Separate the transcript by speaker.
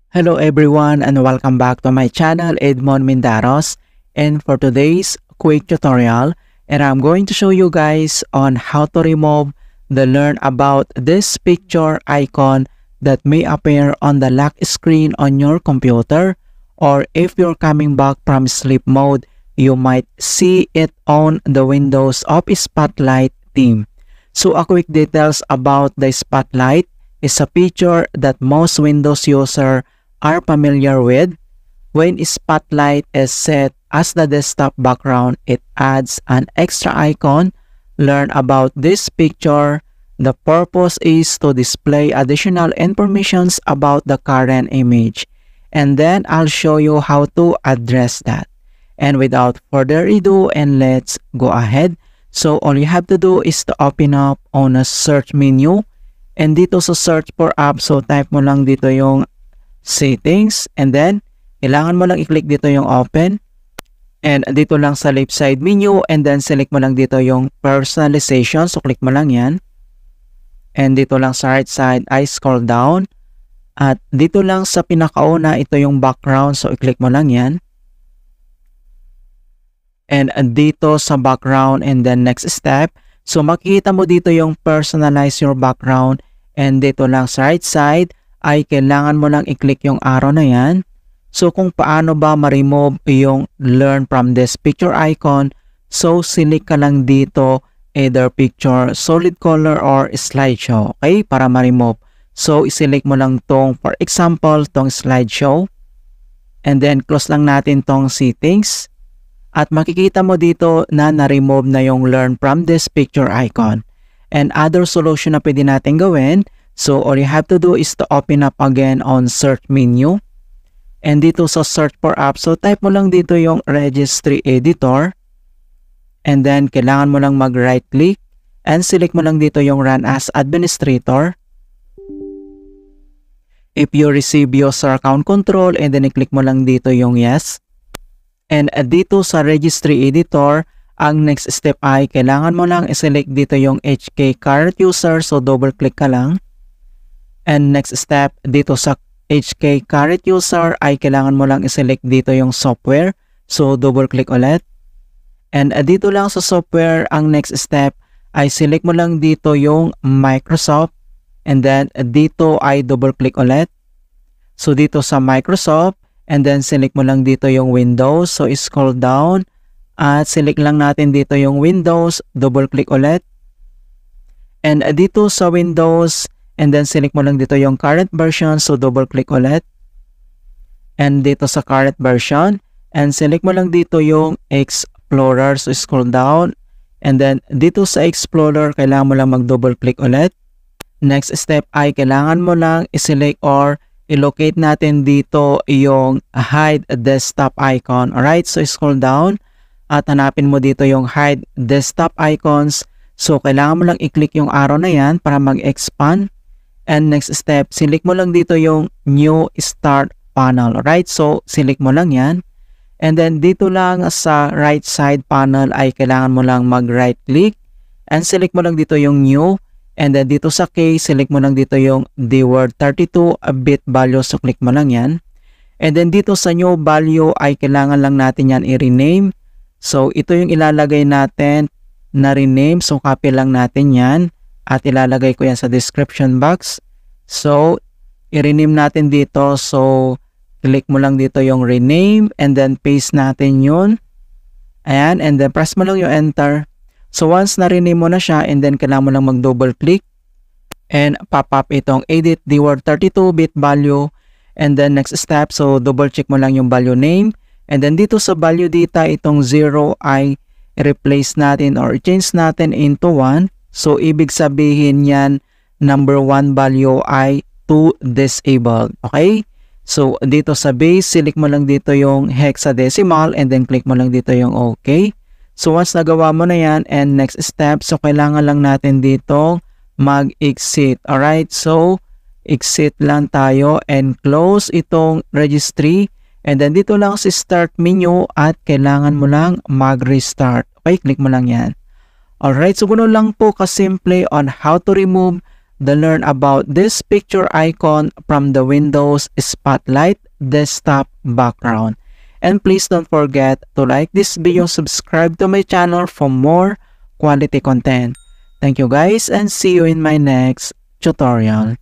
Speaker 1: Hello everyone and welcome back to my channel Edmond Mindaros, and for today's quick tutorial, and I'm going to show you guys on how to remove the learn about this picture icon that may appear on the lock screen on your computer, or if you're coming back from sleep mode, you might see it on the Windows of Spotlight theme. So a quick details about the Spotlight is a feature that most Windows users are familiar with. When Spotlight is set as the desktop background, it adds an extra icon, learn about this picture. The purpose is to display additional information about the current image, and then I'll show you how to address that. And without further ado, and let's go ahead. So all you have to do is to open up on a search menu, and dito sa search for app, so type mo lang dito yung settings, and then kailangan mo lang i-click dito yung open, and dito lang sa left side menu, and then select mo lang dito yung personalization, so click mo lang yan, and dito lang sa right side ay scroll down, at dito lang sa pinakauna ito yung background, so i-click mo lang yan, and dito sa background, and then next step, so makikita mo dito yung personalize your background, and dito lang sa right side ay kailangan mo lang i-click yung arrow na yan. So kung paano ba ma-remove yung learn from this picture icon, so select ka lang dito either picture, solid color, or slideshow, okay, para ma-remove. So i-select mo lang tong, for example, tong slideshow, and then close lang natin tong settings. At makikita mo dito na na-remove na yung learn from this picture icon. And other solution na pwede natin gawin, so all you have to do is to open up again on search menu. And dito sa search for app, so type mo lang dito yung registry editor. And then kailangan mo lang mag right click and select mo lang dito yung run as administrator. If you receive user account control, and then i-click mo lang dito yung yes. And dito sa registry editor, ang next step ay kailangan mo lang i-select dito yung HK current user, so double click ka lang. And next step, dito sa HK current user ay kailangan mo lang i-select dito yung software, so double click ulit. And dito lang sa software, ang next step ay select mo lang dito yung Microsoft, and then dito ay double click ulit. So dito sa Microsoft, and then select mo lang dito yung Windows, so scroll down at select lang natin dito yung Windows, double click ulit. And dito sa Windows, and then select mo lang dito yung current version, so double click ulit. And dito sa current version, and select mo lang dito yung Explorer, so scroll down. And then dito sa Explorer, kailangan mo lang mag double click ulit. Next step ay kailangan mo lang i-select or i-locate natin dito yung hide desktop icon. Alright, so scroll down at hanapin mo dito yung hide desktop icons. So kailangan mo lang i-click yung arrow na yan para mag-expand. And next step, select mo lang dito yung new start panel. Alright, so select mo lang yan. And then dito lang sa right side panel ay kailangan mo lang mag-right click and select mo lang dito yung new. And then dito sa case, select mo lang dito yung DWORD 32-bit value, so click mo lang yan. And then dito sa new value ay kailangan lang natin yan i-rename. So ito yung ilalagay natin na rename, so copy lang natin yan at ilalagay ko yan sa description box. So i-rename natin dito, so click mo lang dito yung rename and then paste natin yun. Ayan, and then press mo lang yung enter. So once na-rename mo na siya, and then kailangan mo lang mag-double click and pop up itong edit DWORD 32-bit value, and then next step, so double check mo lang yung value name, and then dito sa value data, itong 0 ay replace natin or change natin into 1. So ibig sabihin yan, number 1 value ay to disabled. Okay? So dito sa base, select mo lang dito yung hexadecimal, and then click mo lang dito yung OK. So once nagawa mo na yan, and next step, so kailangan lang natin dito mag-exit. Alright, so exit lang tayo and close itong registry. And then dito lang sa start menu at kailangan mo lang mag-restart. Okay, click mo lang yan. Alright, so ganoon lang po kasimple on how to remove to learn about this picture icon from the Windows Spotlight desktop background. And please don't forget to like this video, subscribe to my channel for more quality content. Thank you guys and see you in my next tutorial.